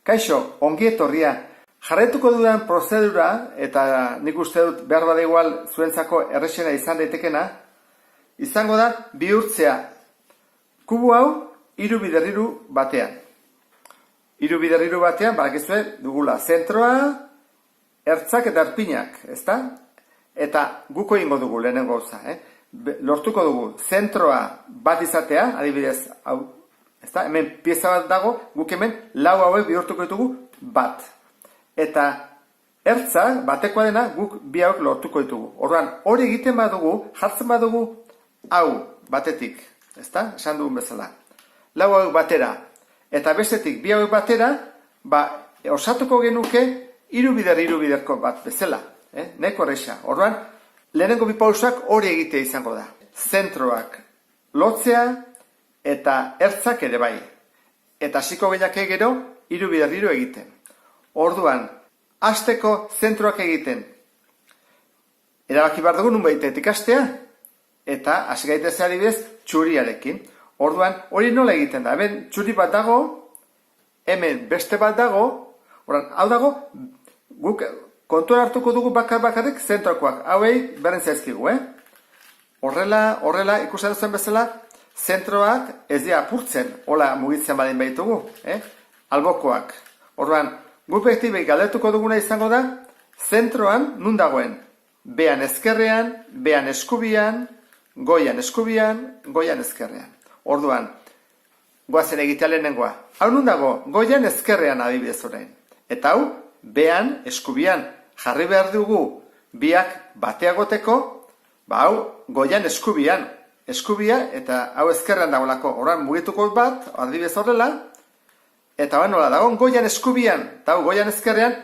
Kaixo, ongi etorria. Jarraituko dudan prozedura, eta nik uste dut behar bada igual zuentzako errexena izan daitekena, izango da bihurtzea kubu hau 3x3 batean. 3x3 batean, badakizue, dugula zentroa, ertzak eta erpinak, ezta? Eta guko ingo dugu lehenengo gauza, lortuko dugu zentroa bat izatea, adibidez, hau, ezta? Hemen pieza bat dago, guk hemen lau hauek bihurtuko ditugu bat. Eta ertza, batekoa dena, guk bi hauek lortuko ditugu. Orduan, hori egiten badugu, jartzen badugu, hau batetik, ezta? Esan dugun bezala. Lau hauek batera, eta bestetik bi hauek batera, osatuko genuke 3x3 bat bezala. Neko erresa. Orduan, lehenengo bi pausak hori egitea izango da. Zentroak lotzea eta ertzak ere bai. Eta hasiko genake gero 3x3 egiten. Orduan, hasteko zentroak egiten. Erabaki behar dugu nunbait ikastea eta hasi gaitezea adibidez txuriarekin. Orduan, hori nola egiten da? Hemen txuri bat dago, hemen beste bat dago, orduan, hau dago, guk kontuan hartuko dugu bakarrik zentroakoak. Hauei beren zaizkigu, Horrela, ikusten duzuen bezala, zentroak ez dira apurtzen, hola mugitzen badin behitugu, albokoak. Orduan, guk beti galdetuko duguna izango da, zentroan nun dagoen? Behan ezkerrean, behan eskubian, goian eskubian, goian ezkerrean. Orduan, goazen egitea lehenengoa. Hau nun dago? Goian ezkerrean adibidez orain. Eta hau, behan eskubian. Jarri behar dugu biak bateagoteko, hau goian eskubian. Eskubia eta hau ezkerrean dagoelako. Orduan, mugituko bat, adibidez horrela, eta nola dago, goian eskubian, eta hau goian ezkerrean,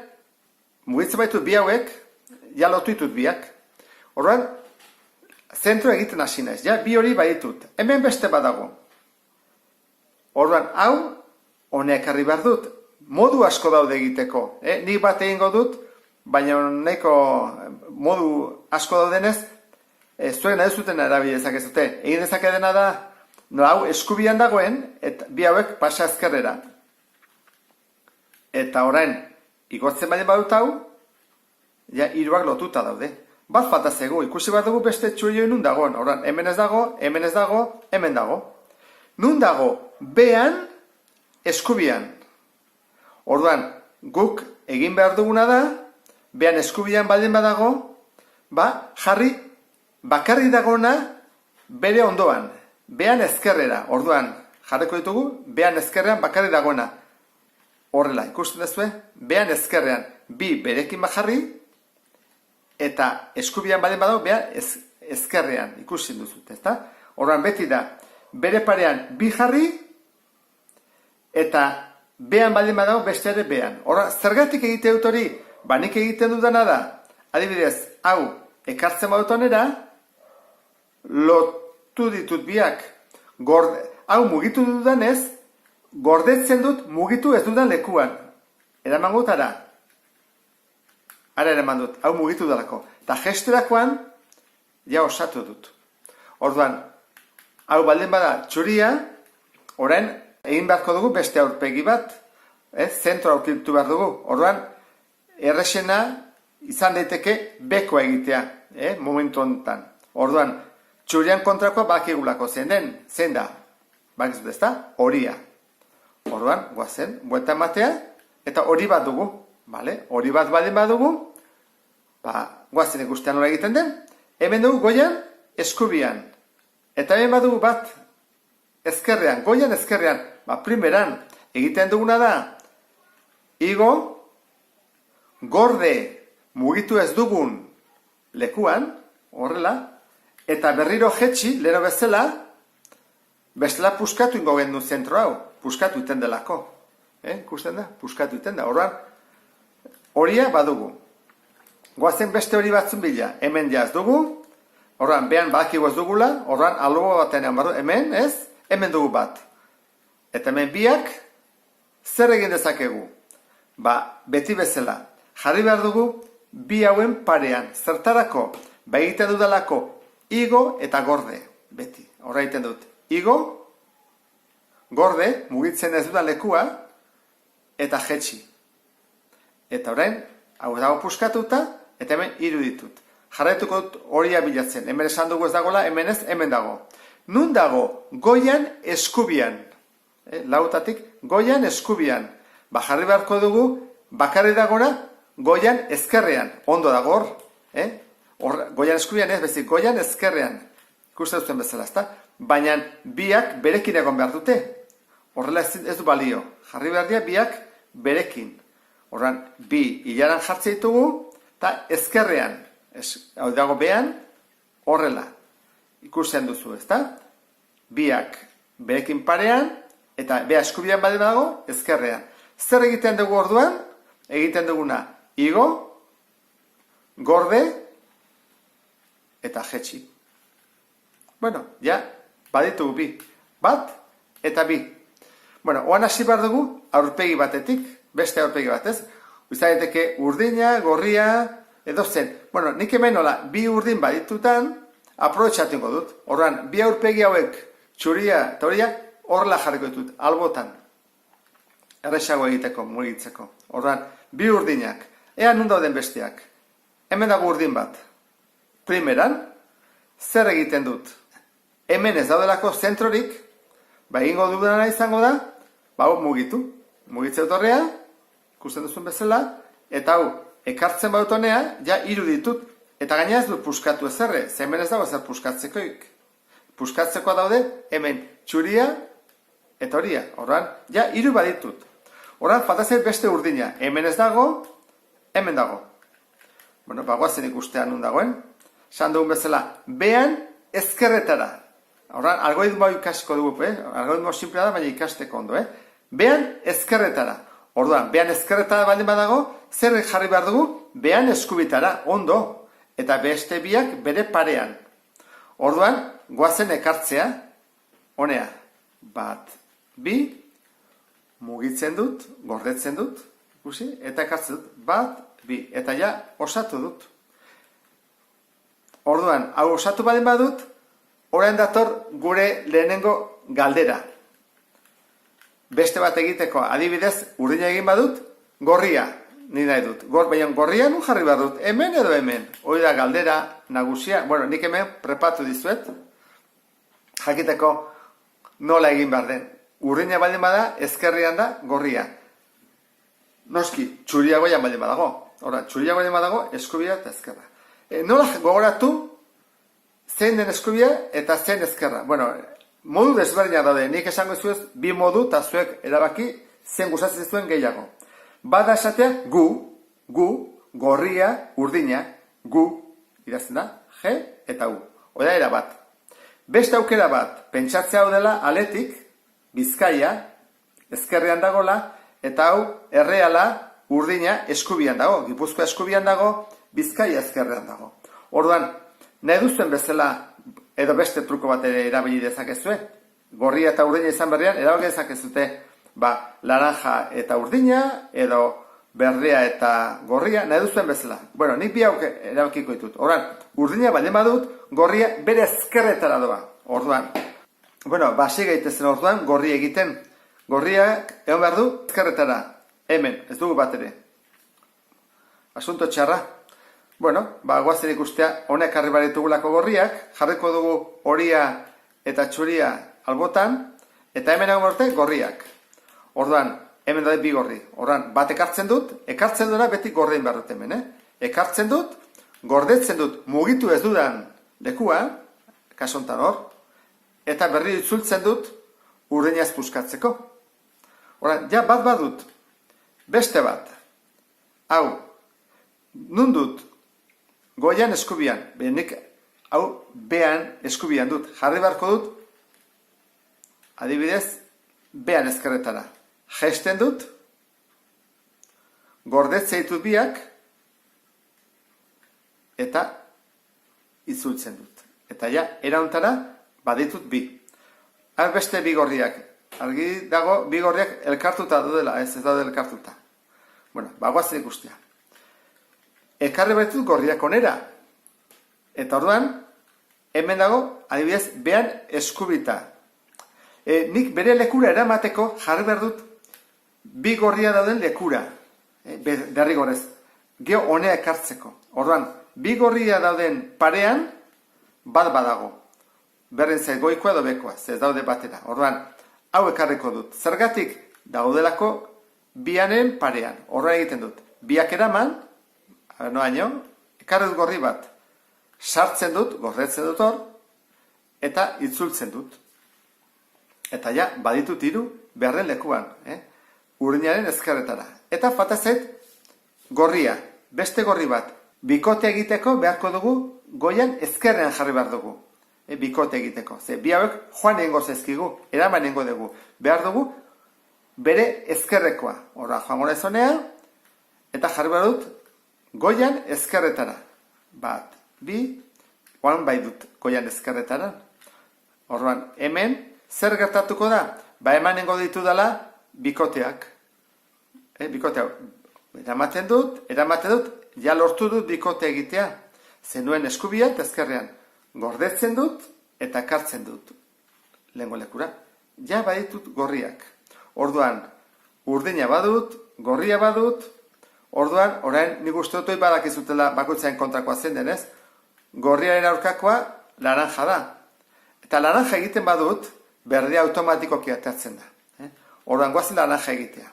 mugitzen baitut bi hauek, ja lotu ditut biak. Orduan, zentro egiten hasi naiz, bi hori baitut. Hemen beste bat dago. Orduan, hau, honek harri behar dut, modu asko daude egiteko. Nik bat egingo dut, baina nahiko modu asko daudenez, zuen nahi zuten erabilezak ez dute. Egin dezake dena da, hau eskubian dagoen, eta bi hauek pasa ezkerrera. Eta orain, igotzen baina badut hau, hiruak lotuta daude. Bat falta zego, ikusi bat dugu beste txurioi nun dagoen. Orain, hemen ez dago, hemen ez dago, hemen dago. Nun dago, behan, eskubian. Orduan, guk egin behar duguna da, behan eskubian baldin badago, jarri bakarri dagoena bere ondoan. Behan ezkerrera. Orduan, jarriko ditugu, behan ezkerrean bakarri dagoena. Horrela, ikusten duzue, behan ezkerrean bi berekin bajarri, eta eskubian baldin badago, behan ezkerrean ikusten duzut, ezta? Orduan, beti da, bere parean bi jarri, eta behan baldin badago, beste ere behan. Orduan, zergatik egite dut hori? Nik egiten dudana da, adibidez, hau, ekartzen badut onera, lotu ditut biak, hau mugitu dudanez, gordetzen dut mugitu ez dudan lekuan. Eraman gutara. Ara eraman dut, hau mugitu dalako. Eta gesturakoan, ja osatu dut. Orduan, hau baldin bada txuria, orain, egin beharko dugu beste aurpegi bat, zentro aurkitu behar dugu. Orduan, errexena izan daiteke bekoa egitea, momentu honetan. Orduan, txurian kontrakoa bakigulako zein da? Bakizut ez da? Horia. Orduan, guazen, buelta ematea, eta hori bat dugu. Hori bat baldin badugu, guazen ikustean nola egiten den, hemen dugu goian, eskubian. Eta hemen badugu bat, ezkerrean, goian ezkerrean, primeran, egiten duguna da, igo, gorde, mugitu ez dugun lekuan, horrela, eta berriro jetxi, lero bezala, bestela puskatu ingo gendu zentro hau, puskatu iten delako. Ikusten da? Puskatu iten da. Orduan, horia badugu. Goazen beste hori batzun bila. Hemen jaz dugu. Orduan, behan badakigu ez dugula. Orduan, albo batean hemen, ez? Hemen dugu bat. Eta hemen biak, zer egin dezakegu? Beti bezala. Jarri behar dugu, bi hauen parean. Zertarako? Egiten dudalako, igo eta gorde. Beti. Horra egiten dut. Igo, gorde, mugitzen ez dudan lekua, eta jetxi. Eta orain, hau dago puskatuta, eta hemen 3 ditut. Jarraituko dut horia bilatzen. Hemen esan dugu ez dagoela, hemen ez, hemen dago. Nun dago? Goian eskubian. Lautatik, goian eskubian. Jarri beharko dugu, bakarri dagora, goian ezkerrean. Ondo dago hor. Goian eskubian ez, bezik, goian ezkerrean. Ikusten duten bezala, ezta? Baina biak berekin egon behar dute. Horrela ez du balio. Jarri behar dira biak berekin. Horran, bi hilaran jartze ditugu, eta ezkerrean. Hau dago behan, horrela. Ikusten duzu, ezta? Biak berekin parean, eta bea eskubian badena dago, ezkerrean. Zer egiten dugu orduan? Egiten duguna, igo, gorde, eta jetxi. Bueno, ja, baditugu bi. Bat, eta bi. Bueno, oan hasi behar dugu, aurpegi batetik, beste aurpegi batez. Uizateke urdina, gorria, edo zen. Bueno, nik hemen nola, bi urdin baditutan, aprobetxatuko dut. Orduan, bi aurpegi hauek, txuria eta horia, horrela jarriko ditut, albotan. Erresago egiteko, mugitzeko. Orduan, bi urdinak. Ea nun dauden besteak. Hemen dago urdin bat. Primeran, zer egiten dut? Hemen ez daudelako zentrorik, egingo dudana izango da, mugitu. Mugitze dut horrea, ikusten duzun bezala, eta hau, ekartzen badut honea, ja 3 ditut, eta gaina ez dut puskatu ezerre, ze hemen ez dago ezer puskatzekoik. Puskatzeko daude, hemen txuria, eta horia. Horran, ja 3 baditut. Horran, faltazen beste urdina. Hemen ez dago, hemen dago. Bueno, guazen ikustean nun dagoen. San dugun bezala, behan ezkerretara. Horran, algoritmoa ikasiko dugu, algoritmo simplea da, baina ikasteko ondo, Behan ezkerretara. Orduan, behan ezkerretara baldin badago, zer jarri behar dugu? Behan eskubitara, ondo. Eta beste biak bere parean. Orduan, goazen ekartzea, honea. Bat, bi, mugitzen dut, gordetzen dut, ikusi, eta ekartzen dut, bat, bi, eta ja, osatu dut. Orduan, hau osatu baldin badut, orain dator gure lehenengo galdera. Beste bat egiteko, adibidez, urdina egin badut, gorria, ni nahi dut. Baina gorria nun jarri behar dut, hemen edo hemen. Hoi da galdera nagusia, bueno, nik hemen prepatu dizuet, jakiteko nola egin behar den. Urdina baldin bada, ezkerrian da, gorria. Noski, txuria goian baldin badago. Hora, txuria baldin badago, eskubia eta ezkerra. Nola gogoratu, zein den eskubia eta zein ezkerra. Bueno, modu desberdina daude. Nik esango zuez, bi modu eta zuek erabaki zein gustatzen zuen gehiago. Bada esatea, gu, gorria, urdina, gu, idazten da, G eta U. Oda era bat. Beste aukera bat, pentsatzea hau dela aletik, Bizkaia, ezkerrean dagola, eta hau, erreala, urdina, eskubian dago. Gipuzkoa eskubian dago, Bizkaia ezkerrean dago. Orduan, nahi duzuen bezala, edo beste truko bat ere erabili dezakezue. Gorria eta urdina izan berrian, erabili dezakezute, laranja eta urdina, edo berdea eta gorria, nahi duzuen bezala. Bueno, nik bi hauke erabakiko ditut. Orduan, urdina baldin badut, gorria bere ezkerretara doa. Orduan, bueno, basi gaitezen orduan, gorri egiten. Gorriak, egon behar du, ezkerretara. Hemen, ez dugu bat ere. Asunto txarra. Bueno, guazen ikustea, honek harri baritugulako gorriak, jarriko dugu horia eta txuria albotan, eta hemen egon borte gorriak. Orduan, hemen daude bi gorri. Orduan, bat ekartzen duena beti gordein behar dut hemen, Ekartzen dut, gordetzen dut, mugitu ez dudan lekua, kasontan hor, eta berri itzultzen dut urdinaz puskatzeko. Orduan, ja bat badut, beste bat, hau, nun dut, goian eskubian, behenik, hau, behan eskubian dut, jarri beharko dut, adibidez, behan ezkerretara. Jesten dut, gordetzea ditut biak, eta itzultzen dut. Eta ja, erauntara, baditut bi. Beste bi gorriak. Argi dago, bi gorriak elkartuta dudela, ez daude elkartuta. Bueno, guazen ikustea. Ekarri baitut gorriak onera. Eta orduan, hemen dago, adibidez, behan eskubita. Nik bere lekura eramateko jarri behar dut bi gorria dauden lekura, derrigorez, geho honea ekartzeko. Orduan, bi gorria dauden parean, bat badago. Berren zait goikoa edo bekoa, ez daude batera. Orduan, hau ekarriko dut. Zergatik daudelako bianen parean. Horra egiten dut. Biak eraman, ekarret gorri bat. Sartzen dut, gordetzen dut hor, eta itzultzen dut. Eta ja, baditut hiru beharren lekuan. Urdinaren ezkerretara. Eta falta zait gorria, beste gorri bat. Bikote egiteko beharko dugu, goian ezkerrean jarri behar dugu. Bikote egiteko. Bi hauek joan egingo zaizkigu, eraman egingo dugu. Behar dugu, bere ezkerrekoa. Horra, joan gora ezonea, eta jarri behar dut, goian ezkerretara. Bat, bi, joan bai dut, goian ezkerretara. Horran, hemen, zer gertatuko da? Emanengo ditu dela, bikoteak. Bikoteak. Eramaten dut, ja lortu dut bikote egitea. Zenuen eskubia eta ezkerrean. Gordetzen dut eta kartzen dut. Lehengo lekura. Ja baditut gorriak. Orduan, urdina badut, gorria badut. Orduan, orain nik uste dut badakizutela bakoitzaren kontrakoa zen denez. Gorriaren aurkakoa laranja da. Eta laranja egiten badut, berdea automatikoki ateratzen da. Orduan, guazen laranja egitea.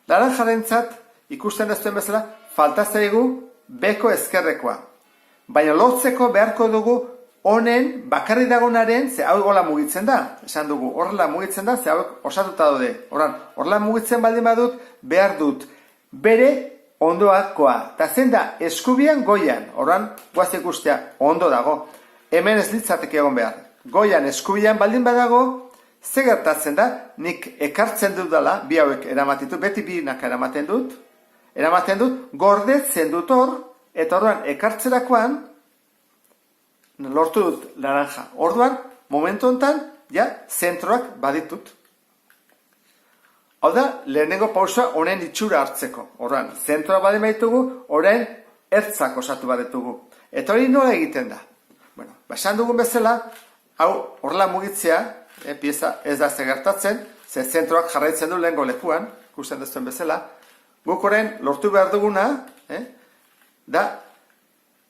Laranjarentzat, ikusten ez duen bezala, falta zaigu beko ezkerrekoa. Baina lotzeko beharko dugu honen bakarri dagonaren, ze hau hola mugitzen da. Esan dugu, horrela mugitzen da, ze hau osatuta daude. Horrela mugitzen baldin badut, behar dut bere ondoakoa. Eta zen da, eskubian goian. Horran, guaz ikustea, ondo dago. Hemen ez litzateke egon behar. Goian eskubian baldin badago, ze gertatzen da, nik ekartzen dut dela, bi hauek eramaten beti binak eramaten dut, gordetzen dut hor, eta orduan ekartzerakoan, lortu dut laranja. Orduan, momentu honetan, ja, zentroak baditut. Hau da, lehenengo pausoa honen itxura hartzeko. Orduan, zentroa badin baitugu, orain ertzak osatu baditugu. Eta hori nola egiten da? Bueno, esan dugun bezala, hau horrela mugitzea, pieza ez da gertatzen, ze zentroak jarraitzen du lehengo lekuan, ikusten duzuen bezala, guk orain lortu behar duguna, da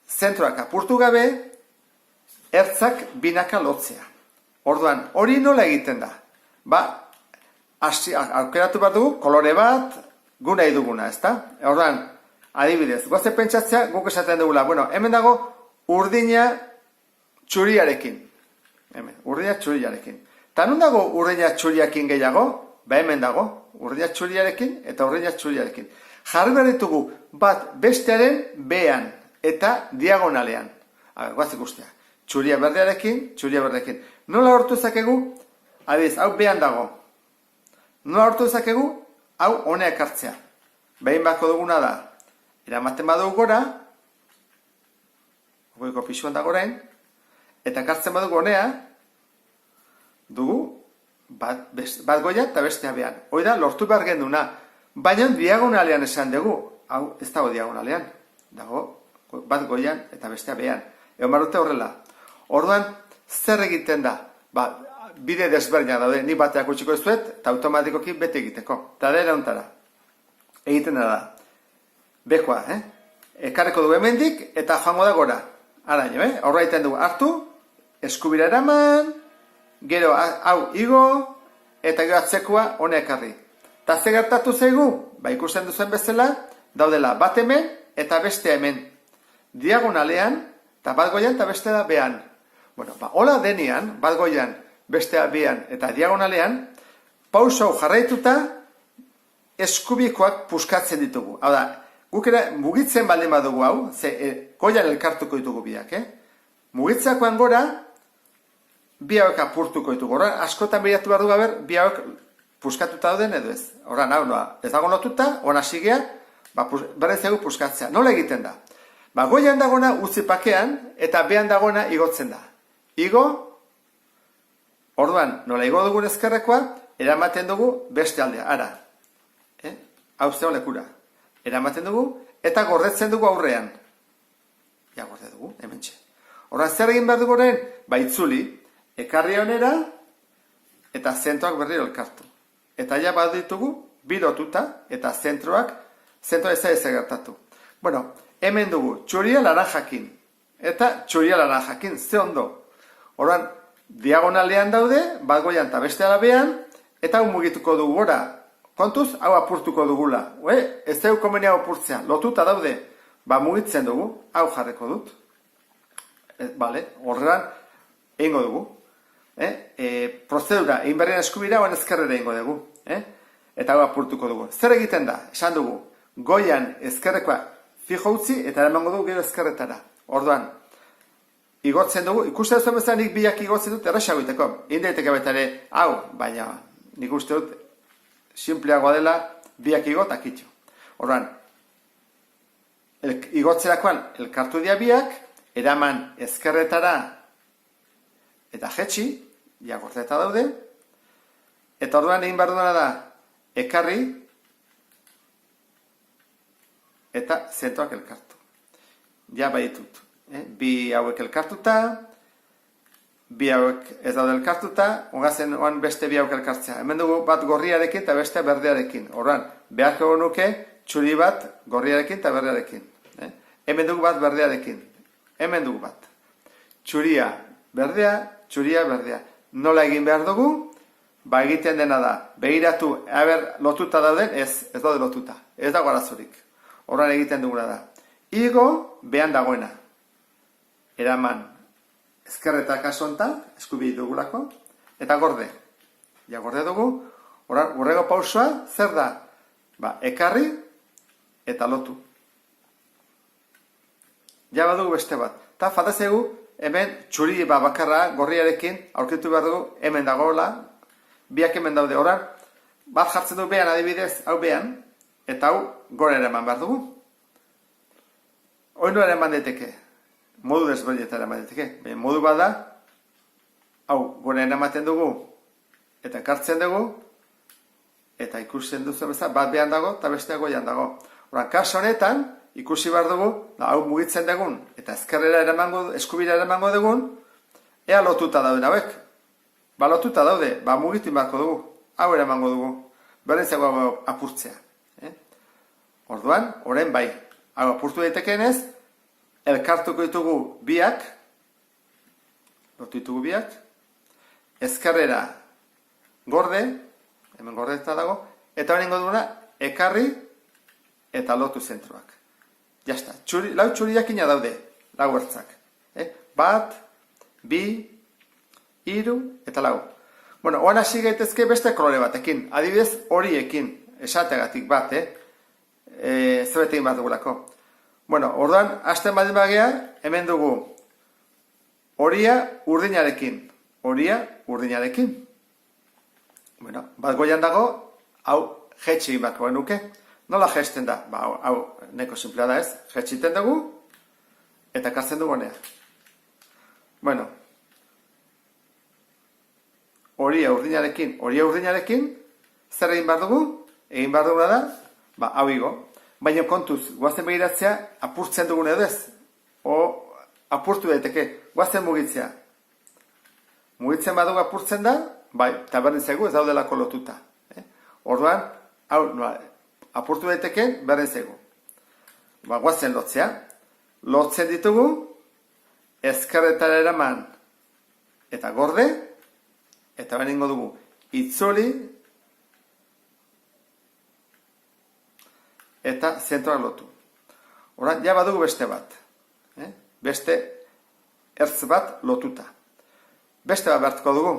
zentroak apurtu gabe, ertzak binaka lotzea. Orduan, hori nola egiten da? Aukeratu behar dugu, kolore bat, gu nahi duguna, ezta? Orduan, adibidez, goze pentsatzea, guk esaten dugula, hemen dago urdina txuriarekin. Urdina txuriarekin. Eta non dago urdina txuriarekin gehiago? Hemen dago, urdina txuriarekin eta urdina txuriarekin. Jarri behar ditugu bat bestearen bean eta diagonalean. Guaz ikustea. Txuria berdearekin. Nola hortu ezakegu? Adiz, hau bean dago. Nola hortu ezakegu? Hau honea ekartzea. Behin bako duguna da. Eramaten badugu gora, goiko pixuan dago orain, eta ekartzen badugu honea, dugu bat goia eta bestea behan. Hoi da, lortu behar genduna. Baina diagonalean esan dugu. Hau, ez dago diagonalean. Dago, bat goian eta bestea behan. Egon barrute horrela. Orduan, zer egiten da? Bide desberdina daude, ni bateak utxiko ez duet, eta automatikoki bete egiteko. Eta da erauntara. Egiten da. Bekoa, ekarreko du hemendik eta joango da gora. Araino, horra egiten dugu. Hartu, eskubira eraman, gero hau igo, eta gero atzekoa hone ekarri. Eta ze gertatu zaigu? Ikusten duzen bezala, daudela bat hemen eta beste hemen. Diagonalean, eta bat goian eta bestea behan. Hola denean, bat goian, bestea behan eta diagonalean, pausa hau jarraituta, eskubikoak puskatzen ditugu. Hau da, guk ere mugitzen baldin badugu hau, ze goian elkartuko ditugu biak, mugitzakoan gora, bi hauek apurtuko ditugu. Horren, askotan behiratu behar dugu bi hauek puskatuta dauden edo ez. Horren, ez dago lotuta, hona sigea, berrez egu puskatzea. Nola egiten da? Goian dagona utzi pakean, eta behan dagona igotzen da. Igo, orduan, nola igo dugun ezkerrekoa, eramaten dugu beste aldea, ara. Hau zeo lekura. Eramaten dugu, eta gordetzen dugu aurrean. Ja, gorde dugu, hemen txe. Horren, zer egin behar dugu horren? Itzuli, ekarri honera, eta zentroak berriro elkartu. Eta ja bat ditugu, bi lotuta, eta zentroa ez gertatu. Bueno, hemen dugu txuria laranjakin, eta txuria laranjakin, ze ondo. Orduan, diagonalean daude, bat goian eta beste alabean, eta hau mugituko dugu gora. Kontuz, hau apurtuko dugula. Ez dugu komenia apurtzea, lotuta daude, mugitzen dugu, hau jarreko dut. Horrean, egingo dugu. Prozedura, egin berrien eskubira, oan ezkerrera egingo dugu. Eta hau apurtuko dugu. Zer egiten da? Esan dugu, goian ezkerrekoa fijo utzi, eta eramango dugu gero ezkerretara. Orduan, igotzen dugu, ikusten zuen bezala nik biak igotzen dut, erraxago iteko. Egin daiteke baita ere, hau, baina nik uste dut, simpleagoa dela, biak igot, akitxo. Orduan, igotzerakoan, elkartu dia biak, eraman ezkerretara, eta jetxi, jagorteta daude, eta orduan egin behar duena da, ekarri, eta zentroak elkartu. Ja baitut. Bi hauek elkartuta, bi hauek ez daude elkartuta, ongazen oan beste bi hauek elkartzea. Hemen dugu bat gorriarekin eta beste berdearekin. Orduan, beharko nuke txuri bat gorriarekin eta berdearekin. Hemen dugu bat berdearekin. Hemen dugu bat. Txuria berdea, txuria berdea. Nola egin behar dugu? Egiten dena da. Begiratu, lotuta dauden, ez daude lotuta. Ez dago arazorik. Orduan egiten duguna da. Igo, behan dagoena. Eraman ezkerreta kasontan, eskubi dugulako, eta gorde. Ja, gorde dugu. Urrego pausoa, zer da? Ekarri eta lotu. Ja badugu beste bat. Ta fadazegu, hemen txuri bakarra gorriarekin, aurkitu behar dugu, hemen dagoela, biak hemen daude. Horan, bat jartzen du behan adibidez, hau behan, eta hau gore eraman behar dugu. Oinu eraman daiteke. Modu desberdinetan eraman daiteke. Modu bat da, hau gore eramaten dugu, eta kartzen dugu, eta ikusten duzu bezala, bat behan dago, eta beste goian dago. Horan, kaso honetan, ikusi behar dugu, hau mugitzen dugun, eta ezkerrera eskubira eramango dugun, ea lotuta dauden hauek. Lotuta daude, mugitu beharko dugu, hau eramango dugu, berrentzago apurtzea. Orduan, orain bai, hau apurtu daitekeenez, elkartuko ditugu biak, lotu ditugu biak, ezkerrera gorde, hemen gorde eta dago, eta hori ingo duguna, ekarri eta lotu zentroak. Jasta, lau txuriakina daude, lau ertzak. Bat, bi, hiru eta lau. Bueno, oan hasi gaitezke beste kolore batekin, adibidez horiekin, esategatik bat, zebetekin bat dugulako. Bueno, orduan, hasten badin bagea, hemen dugu horia urdinarekin. Horia urdinarekin. Bueno, bat goian dago, hau jetxi bat goen nuke. Nola jesten da? Hau neko simplea da ez. Jetxiten dugu, eta kartzen dugu honea. Bueno, horia urdinarekin, zer egin behar dugu? Egin behar duguna da, hau igo. Baina kontuz, guazen begiratzea, apurtzen dugun edo ez. Apurtu daiteke, guazen mugitzea. Mugitzen badugu apurtzen da, eta berdin zaigu ez daudelako lotuta. Orduan, apurtu daiteke, berdin zaigu. Guazen lotzea. Lotzen ditugu, ezkerretara eraman eta gorde, eta berdin dugu, itzuli, eta zentroak lotu. Horan, ja badugu beste bat. Beste ertz bat lotuta. Beste bat behartuko dugu.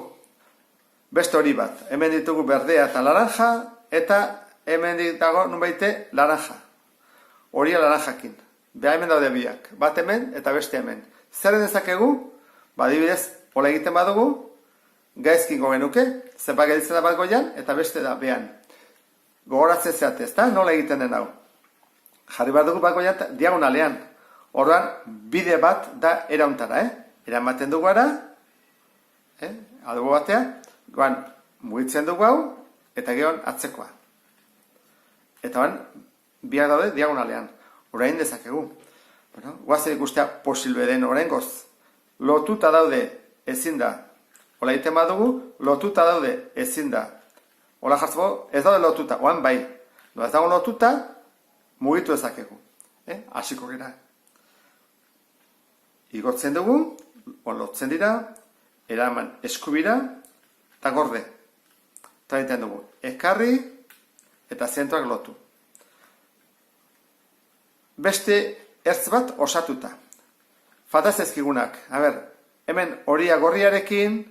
Beste hori bat. Hemen ditugu berdea eta laranja, eta hemen ditago nunbaite laranja. Horia laranjakin. Beha hemen daude biak. Bat hemen eta beste hemen. Zer dezakegu? Adibidez, hola egiten badugu, gaizkingo genuke, zenbat gelditzen da bat goian, eta beste da behan. Gogoratzen zeate, ez da? Nola egiten den hau? Jarri bat dugu bat goian diagonalean. Orduan, bide bat da erauntara, Eramaten dugu ara, albo batea, goan, mugitzen dugu hau, eta gehon atzekoa. Eta ban, biak daude diagonalean. Orain dezakegu. Guazen ikustea posible den oraingoz. Lotuta daude ezin da. Hola egiten badugu, lotuta daude ezin da. Hola jartzeko, ez daude lotuta, oan bai. No, ez dago lotuta, mugitu ezakegu. Hasiko gara. Igortzen dugu, lotzen dira, eraman eskubira, eta gorde. Eta egiten dugu, ekarri, eta zentroak lotu. Beste ertz bat osatuta. Fataz ezkigunak, hemen horia gorriarekin,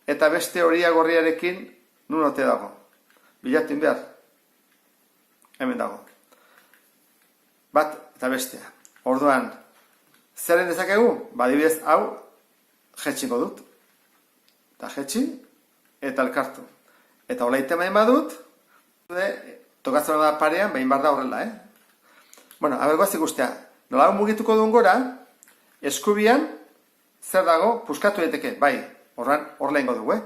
eta beste horia gorriarekin nun ote dago. Bilatin behar. Hemen dago. Bat eta bestea. Orduan, zeren dezakegu? Adibidez, hau, jetxingo dut. Eta jetxi, eta elkartu. Eta hola itema badut, tokatzen da parean, behin bar da horrela, Bueno, goaz ikustea. Nola mugituko duen gora, eskubian, zer dago, puskatu daiteke, bai, hor lehengo dugu,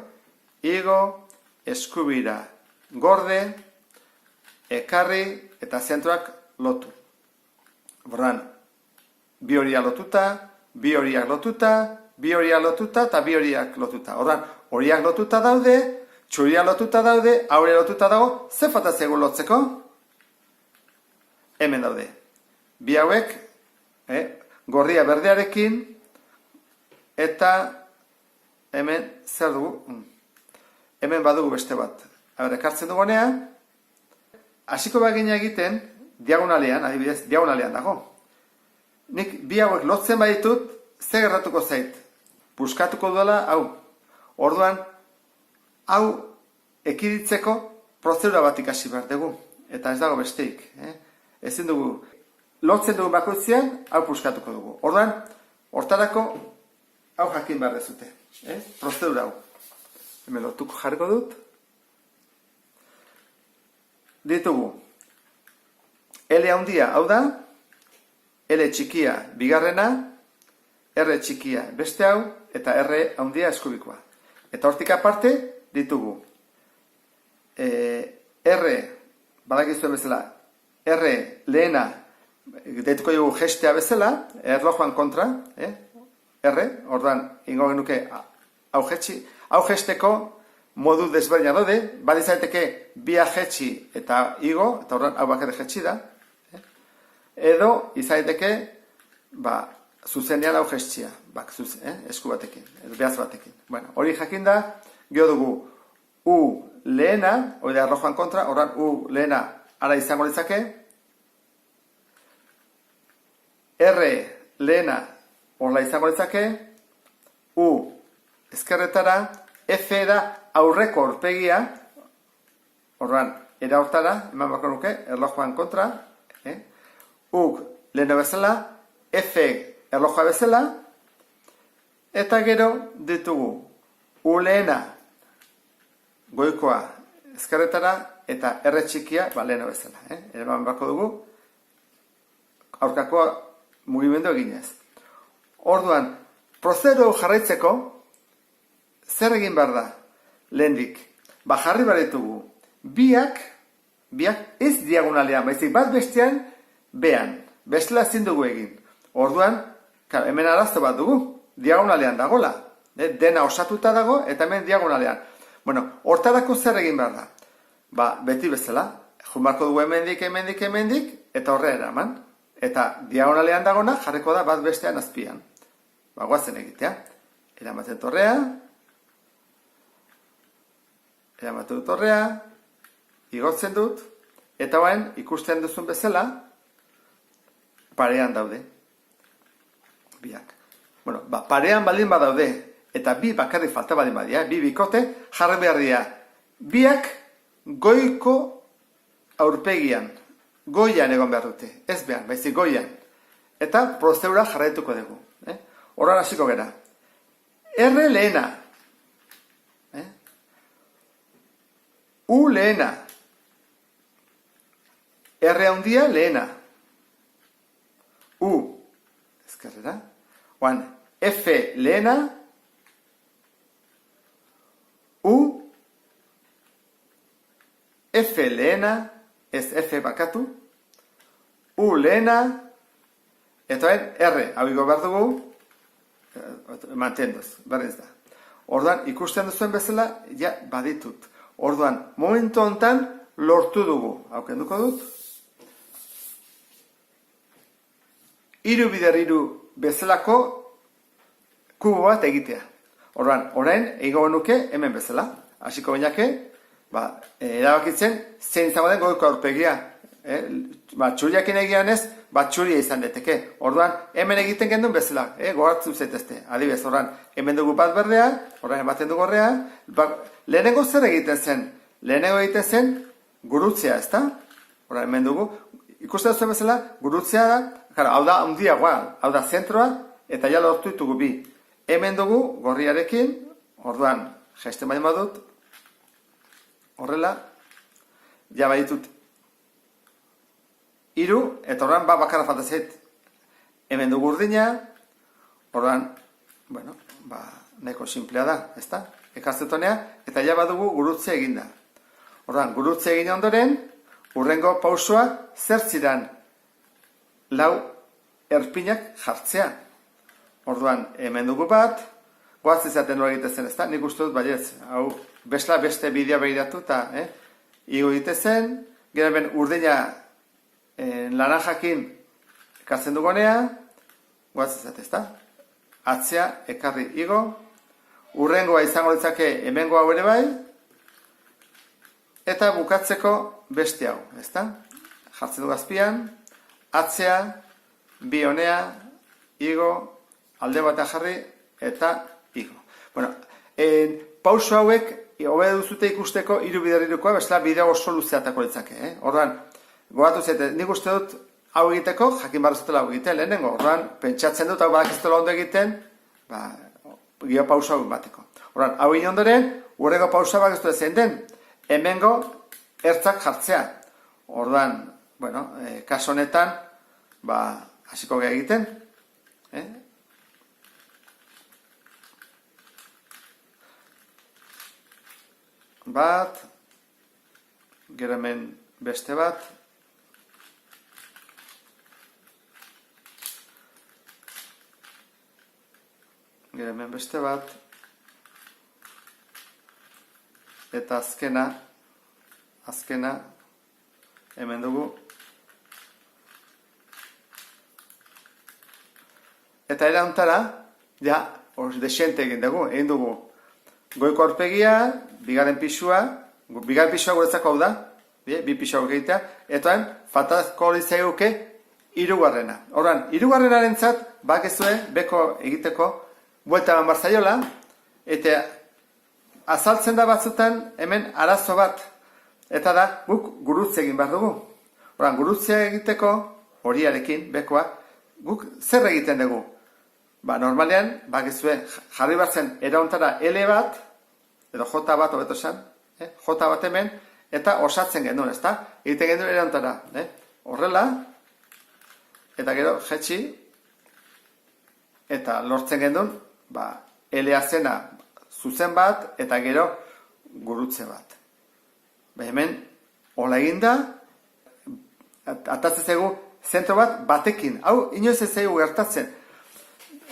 Igo, eskubira, gorde, ekarri, eta zentroak lotu. Orduan, bi horiak lotuta, bi horiak lotuta, bi horiak lotuta, eta bi horiak lotuta. Orduan, horiak lotuta daude, txuriak lotuta daude, aurre lotuta dago, ze falta zaigu lotzeko? Hemen daude. Bi hauek, gorria berdearekin, eta hemen zer dugu? Hemen badugu beste bat. Ekartzen dugunea, hasiko bagina egiten, diagonalean, adibidez, diagonalean dago. Nik bi hauek lotzen baditut, ze gertatuko zait? Puskatuko duela, hau. Orduan, hau ekiditzeko prozedura bat ikasi behar dugu. Eta ez dago besteik. Ezin dugu, lotzen dugu bakoitzean, hau puskatuko dugu. Orduan, hortarako, hau jakin behar dezute. Prozedura hau. Hemen lotuko jarriko dut. Ditugu, L handia hau da, L txikia bigarrena, R txikia beste hau, eta R handia eskubikoa. Eta hortik aparte ditugu, R, badakizuen bezala, R lehena, deituko dugu gestea bezala, erlojuan kontra, R, orduan, ingo genuke, hau gesteko, modu desberdina daude, badizaiteke bia jetxi eta igo, eta horren hau bakere jetxi da, edo izaiteke, zuzenean hau jetxia, esku batekin, edo behaz batekin. Bueno, hori jakin da, geho dugu U lehena, hori da arrojoan kontra, horren U lehena ara izango litzake, R lehena horrela izango litzake, U ezkerretara, F da aurreko aurpegia, orduan, era hortara, eman bako nuke, erlojuan kontra, Uk leheno bezala, F erlojua bezala, eta gero ditugu U lehena goikoa ezkerretara, eta R txikia leheno bezala. Eman bako dugu, aurkakoa mugimendu eginez. Orduan, prozedu jarraitzeko, zer egin behar da? Lehendik, jarri baritugu, biak ez diagonalean, baizik bat bestean, behan, bestela ezin dugu egin. Orduan, hemen arazo bat dugu, diagonalean dagola. Dena osatuta dago, eta hemen diagonalean. Bueno, hortarako zer egin behar da? Beti bezala, jumarko dugu hemendik, eta horre eraman. Eta diagonalean dagona, jarriko da bat bestean azpian. Guazen egitea. Eramaten torrea, eramatu dut horrea, igortzen dut, eta hauen ikusten duzun bezala, parean daude. Biak. Bueno, parean baldin badaude, eta bi bakarrik falta baldin badia, bi bikote, jarri beharria. Biak goiko aurpegian, goian egon behar dute, ez behar, baizik goian. Eta prozedura jarraituko dugu. Horran hasiko gera. R lehena. U lehena. R handia lehena. U. Ezkerrera. Oan, F lehena. U. F lehena. Ez F bakatu. U lehena. Eta R. Hau igo behar dugu. Mantenduz. Berriz da. Orduan, ikusten duzuen bezala, ja baditut. Orduan, momentu honetan lortu dugu. Hau kenduko dut. 3x3 bezalako kubo bat egitea. Orduan, orain, egingo nuke hemen bezala. Hasiko bainake, erabakitzen zein izango den goiko aurpegia. Txuriakin egian ez, txuria izan deteke. Orduan, hemen egiten gendun bezala, gogartzu zaitezte. Adibidez, orduan, hemen dugu bat berdea, orduan ematen dugu horrea. Lehenengo zer egiten zen? Lehenengo egiten zen gurutzea, ezta? Orduan, hemen dugu, ikusten zuen bezala, gurutzea da, hau da handiagoa, hau da zentroa, eta ja lortu ditugu bi. Hemen dugu gorriarekin, orduan, jaisten baina badut, horrela, ja baditut 3, eta orduan bakarra falta zait. Hemen dugu urdina, orduan, nahiko simplea da, ezta? Ekazetonea, eta ja badugu gurutze eginda. Orduan, gurutze egin ondoren, hurrengo pausoa zer ziren 4 erpinak jartzea. Orduan, hemen dugu bat, goaz izaten hori egitezen, ezta? Nik uste dut, baietz, hau, beste bidea behiratu, eta, igo egitezen, gero ben urdina laranjakin ekartzen dugonea, goaz izate, ezta? Atzea, ekarri igo, hurrengoa izango ditzake hemengo hau ere bai, eta bukatzeko beste hau, ezta? Jartzen du azpian, atzea, bi honea, igo, alde batean jarri, eta igo. Pauso hauek, hobe duzute ikusteko 3x3koa, bestela bideo oso luzeatako ditzake. Orduan, gogatu zaite, nik uste dut hau egiteko, jakin barra zutela hau egiten, lehenengo. Orduan, pentsatzen dut, hau badakiztela ondo egiten, gio pauso hau bateko. Orduan, hau egin ondoren, hurrengo pauso hau bakizu zein den, hemengo ertzak jartzea. Orduan, kaso honetan, hasiko geha egiten, bat, gero hemen beste bat, gero hemen beste bat, eta azkena, hemen dugu, eta erantara, desente egin dugu, goiko aurpegia, bigarren pisua guretzako hau da, bi pisua egitea, eta faltako litzaiguke 3. Orduan, 3. bakezue, beko egiteko, buelta eman barzaiola, eta azaltzen da batzutan hemen arazo bat, eta da guk gurutze egin behar dugu. Orduan, gurutze egiteko, horiarekin, bekoa, guk zer egiten dugu? Normalean, bakezue, jarri barzen erauntara L bat, edo J bat hobeto esan, J bat hemen, eta osatzen genuen, ezta? Egiten genuen erauntara, horrela, eta gero jetxi, eta lortzen genuen, L zena zuzen bat, eta gero gurutze bat. Hemen, hola eginda, atatzen zegu zentro bat batekin. Hau, inoiz ez zaigu gertatzen.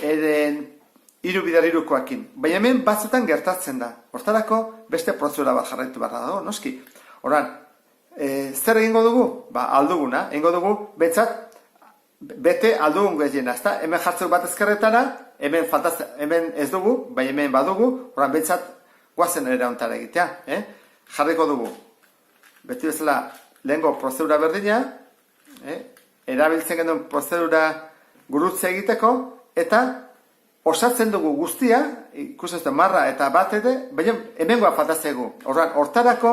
3x3koakin. Baina hemen batzutan gertatzen da. Hortarako beste prozedura bat jarraitu behar dago, noski. Horan, zer egingo dugu? Alduguna. Egingo dugu, betzat, bete aldugun gehiena. Hemen jartzeu bat ezkerretara, hemen ez dugu, bai hemen badugu, horan betzat, guazen ere ontara egitea. Jarriko dugu. Beti bezala, lehengo prozedura berdina, erabiltzen genuen prozedura gurutze egiteko, eta osatzen dugu guztia, ikusten zuten marra eta bat ere, baina hemengoa faltatzegu. Hortarako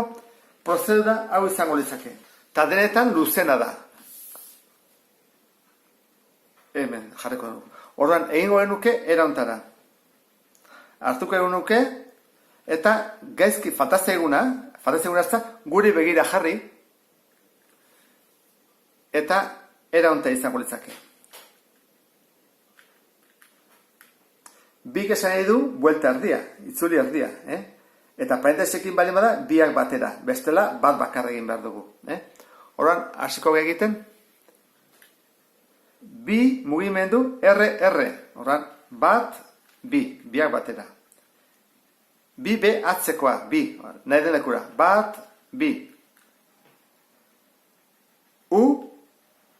prozedura hau izango litzake. Eta denetan luzena da. Hemen, jarriko dugu. Orduan, egingo genuke erauntara. Hartuko genuke, eta gaizki faltatzeguna hartza, guri begira jarri, eta eraunta izango litzake. Bik esan nahi du, buelta erdia, itzuli erdia. Eta parentesekin bali bada, biak batera. Bestela, bat bakarra egin behar dugu. Horan, hasiko egiten, bi mugimendu, R. Horan, bat, bi, biak batera. Bi, be, atzekoa, bi. Nahi den lekura. Bat, bi. U,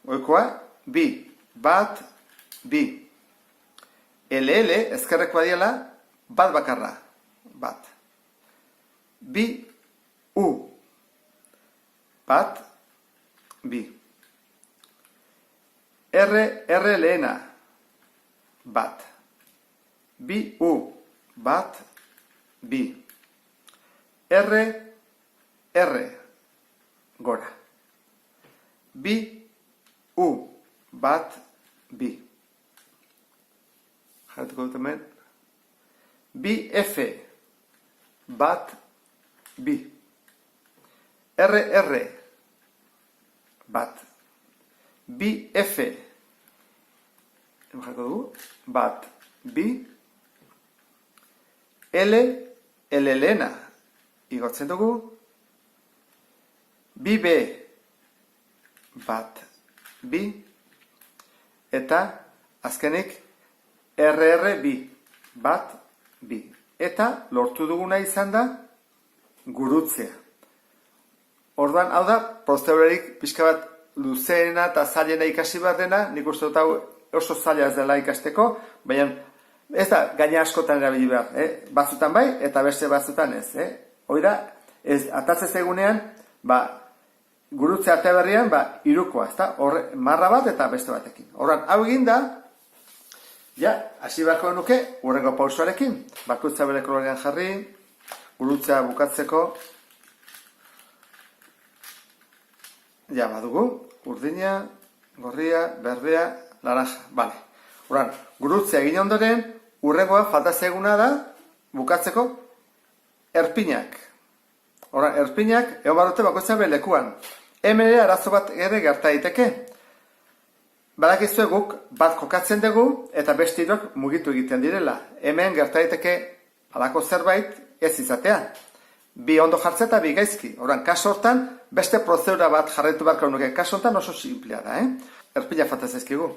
oikoa, bi. Bat, bi. LL, ezkerrekoa diela, bat bakarra. Bat. Bi, u. Bat, bi. R lehena. Bat. Bi, u. Bat, bi. R, gora. Bi, u. Bat, bi. Jarretuko dut hemen. Bi, F. Bat, bi. R, bat. Bi, F. Jarriko dugu. Bat, bi. L lehena. Igotzen dugu. Bi, B. Bat, bi. Eta, azkenik, bi. Bat, bi. Eta, lortu duguna izan da, gurutzea. Orduan, hau da, prozedurerik pixka bat luzeena eta zailena ikasi behar dena, nik uste dut hau oso zaila ez dela ikasteko, baina ez da gaina askotan erabili behar. Batzutan bai, eta beste batzutan ez. Oira, atatzez egunean, gurutze arte berrian, irukoa, ezta? Marra bat eta beste batekin. Orduan, hau egin da, ja, hasi beharko nuke, hurrengo pausoarekin. Bakoitza bere kolorean jarri, gurutzea bukatzeko. Ja, badugu, urdina, gorria, berdea, naranja. Bale. Orduan, gurutzea egin ondoren, hurrengoa falta zaiguna da, bukatzeko, erpinak. Orduan, erpinak, egon barote bakoitza bere lekuan. Hemen ere arazo bat ere gerta daiteke. Badakizue guk bat kokatzen dugu eta beste hiruk mugitu egiten direla. Hemen gerta daiteke halako zerbait ez izatea. Bi ondo jartzea eta bi gaizki. Orduan, kasu hortan beste prozedura bat jarraitu beharko nuke. Kasu hortan oso simplea da, Erpila falta zaizkigu.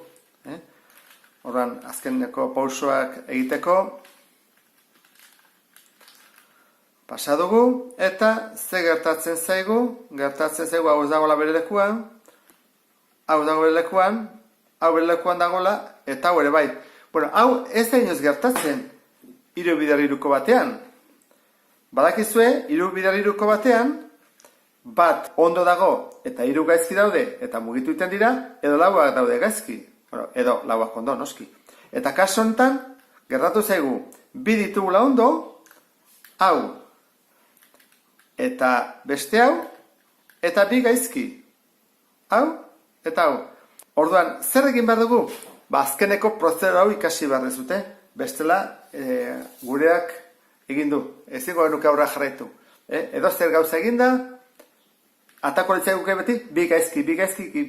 Orduan, azkeneko pausoak egiteko pasa dugu eta ze gertatzen zaigu? Gertatzen zaigu hau ez dagoela bere lekuan, hau dago bere lekuan, hau bere lekuan dagoela, eta hau ere bai. Bueno, hau ez da inoz gertatzen hiru bider hiruko batean. Badakizue, hiru bider hiruko batean, bat ondo dago eta hiru gaizki daude eta mugitu egiten dira, edo lauak daude gaizki. Bueno, edo lauak ondo, noski. Eta kasu honetan, gertatu zaigu, bi ditugula ondo, hau, eta beste hau, eta bi gaizki. Hau, eta hau. Orduan, zer egin behar dugu? Azkeneko prozedura hau ikasi behar dezute. Bestela, gureak egin du. Ezingo genuke aurra jarraitu. Edo zer gauza eginda, atako litzai guke beti, bi gaizki,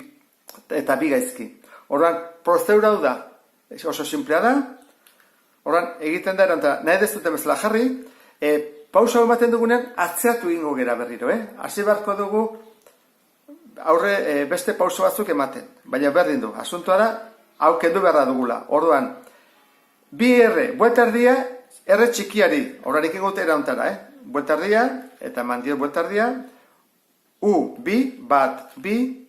eta bi gaizki. Orduan, prozedura hau da, oso simplea da. Orduan, egiten da eranta, nahi dezuten bezala jarri, pausa ematen dugunean, atzeatu ingo gera berriro, Hasi beharko dugu, aurre beste pauso batzuk ematen. Baina berdin du, asuntoa da, hau kendu beharra dugula. Orduan, bi buelta erdia, txikiari, horrenik ingote erauntara, buelta erdia, eta mandio buelta erdia, bi, bat, bi,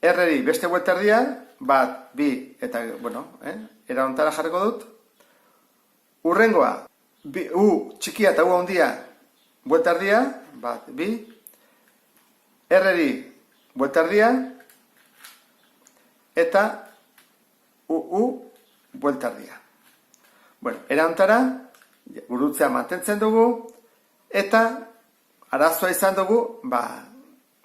R-ri beste buelta erdia, bat, bi, eta, bueno, erauntara jarriko dut. Urrengoa, txikia eta handia, buelta erdia, bat, bi, R-ri buelta erdia, eta buelta erdia. Bueno, erantara, gurutzea mantentzen dugu, eta arazoa izan dugu,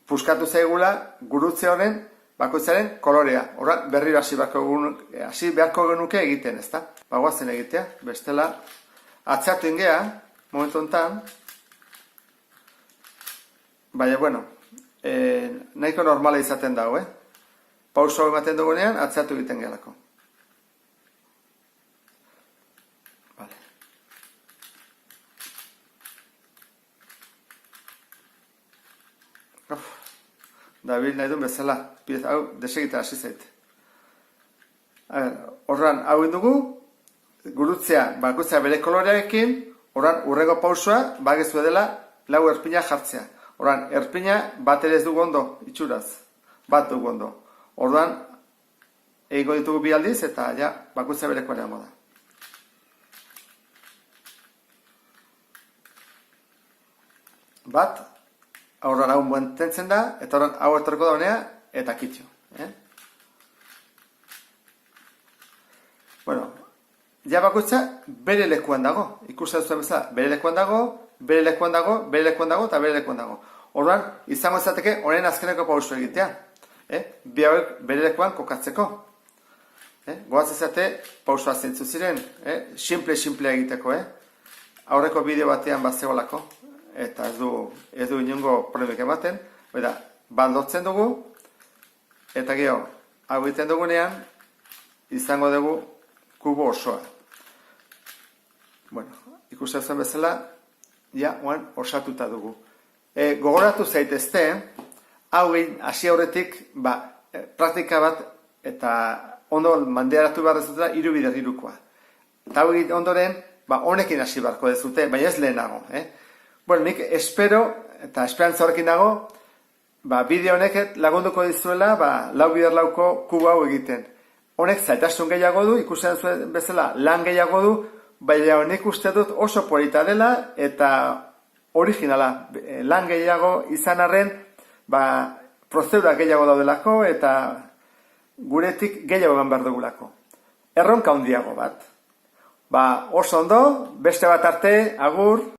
puskatu zaigula gurutze honen bakoitzaren kolorea. Horra, berriro hasi beharko genuke egiten, ezta? Bagoazen egitea, bestela, atzeatu ingea, momentu honetan, baina, bueno, nahiko normala izaten dago, Pauso ematen dugunean, atzeatu egiten gehalako. Vale. Dabil nahi duen bezala, hau desegita hasi zait. Horran, hau indugu, gurutzea, bakoitzea bere kolorearekin, Horan, urrego pausua, bagezu dela, lau erpina jartzea. Horan, erpina bat ere ez dugu ondo, itxuraz. Bat dugu ondo. Orduan, egingo ditugu bi aldiz, eta ja, bakoitza bereko erango da. Bat, aurran hau mantentzen da, eta horan hau etorko da honea, eta kitxo. Bueno, ja bakoitza bere lekuan dago. Ikusten zuen bezala, bere lekuan dago, bere lekuan dago, bere lekuan dago, eta bere lekuan dago. Orduan, izango izateke honen azkeneko pausu egitea. Bi hauek bere lekuan kokatzeko. Goaz izate pausua zeintzu ziren. Simple egiteko. Aurreko bideo batean bat zegoelako. Eta ez du inongo problemik ematen. Bat lotzen dugu. Eta gero, hau egiten dugunean, izango dugu kubo osoa. Bueno, ikusten zuen bezala, ja, oan osatuta dugu. Gogoratu zaitezte, hau egin hasi aurretik, praktika bat, eta ondo mandearatu behar dezutela, 3x3koa. Eta hau egin ondoren, honekin hasi beharko dezute, baina ez lehenago. Bueno, nik espero, eta esperantza horrekin dago, bideo honek lagunduko dizuela, 4x4ko kubo hau egiten. Honek zailtasun gehiago du, ikusten zuen bezala lan gehiago du, baina honek uste dut oso polita dela eta originala. Lan gehiago izan arren, prozedura gehiago daudelako eta guretik gehiago eman behar dugulako. Erronka handiago bat. Oso ondo, beste bat arte, agur.